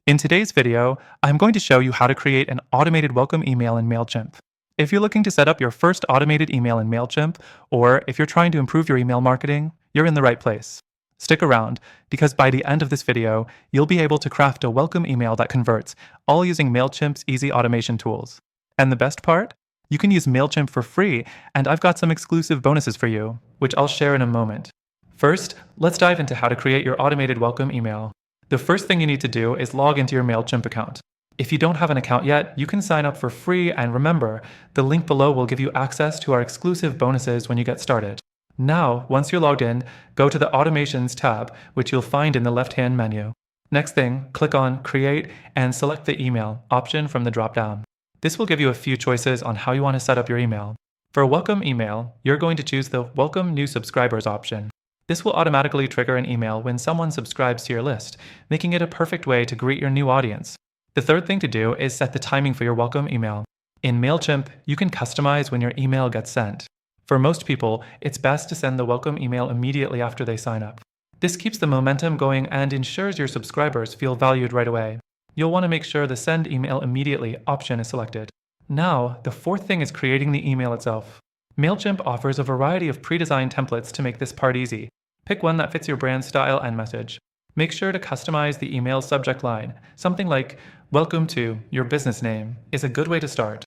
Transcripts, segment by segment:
In today's video, I'm going to show you how to create an automated welcome email in Mailchimp. If you're looking to set up your first automated email in Mailchimp, or if you're trying to improve your email marketing, you're in the right place. Stick around, because by the end of this video, you'll be able to craft a welcome email that converts, all using Mailchimp's easy automation tools. And the best part? You can use Mailchimp for free, and I've got some exclusive bonuses for you, which I'll share in a moment. First, let's dive into how to create your automated welcome email. The first thing you need to do is log into your Mailchimp account. If you don't have an account yet, you can sign up for free, and remember, the link below will give you access to our exclusive bonuses when you get started. Now, once you're logged in, go to the Automations tab, which you'll find in the left-hand menu. Next thing, click on Create and select the Email option from the drop-down. This will give you a few choices on how you want to set up your email. For a welcome email, you're going to choose the Welcome New Subscribers option. This will automatically trigger an email when someone subscribes to your list, making it a perfect way to greet your new audience. The third thing to do is set the timing for your welcome email. In Mailchimp, you can customize when your email gets sent. For most people, it's best to send the welcome email immediately after they sign up. This keeps the momentum going and ensures your subscribers feel valued right away. You'll want to make sure the Send Email Immediately option is selected. Now, the fourth thing is creating the email itself. Mailchimp offers a variety of pre-designed templates to make this part easy. Pick one that fits your brand style and message. Make sure to customize the email subject line. Something like, "Welcome to your business name," is a good way to start.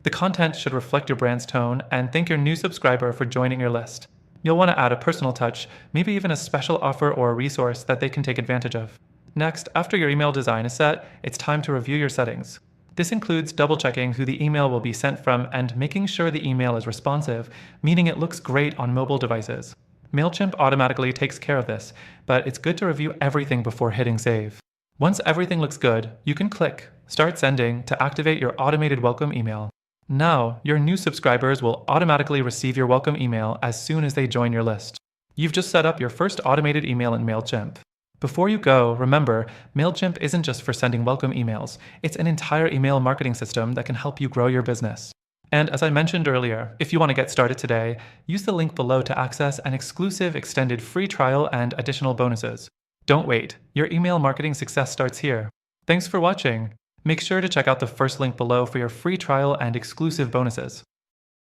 The content should reflect your brand's tone and thank your new subscriber for joining your list. You'll want to add a personal touch, maybe even a special offer or a resource that they can take advantage of. Next, after your email design is set, it's time to review your settings. This includes double-checking who the email will be sent from and making sure the email is responsive, meaning it looks great on mobile devices. Mailchimp automatically takes care of this, but it's good to review everything before hitting save. Once everything looks good, you can click Start Sending to activate your automated welcome email. Now, your new subscribers will automatically receive your welcome email as soon as they join your list. You've just set up your first automated email in Mailchimp. Before you go, remember, Mailchimp isn't just for sending welcome emails. It's an entire email marketing system that can help you grow your business. And as I mentioned earlier, if you want to get started today, use the link below to access an exclusive extended free trial and additional bonuses. Don't wait, your email marketing success starts here. Thanks for watching. Make sure to check out the first link below for your free trial and exclusive bonuses.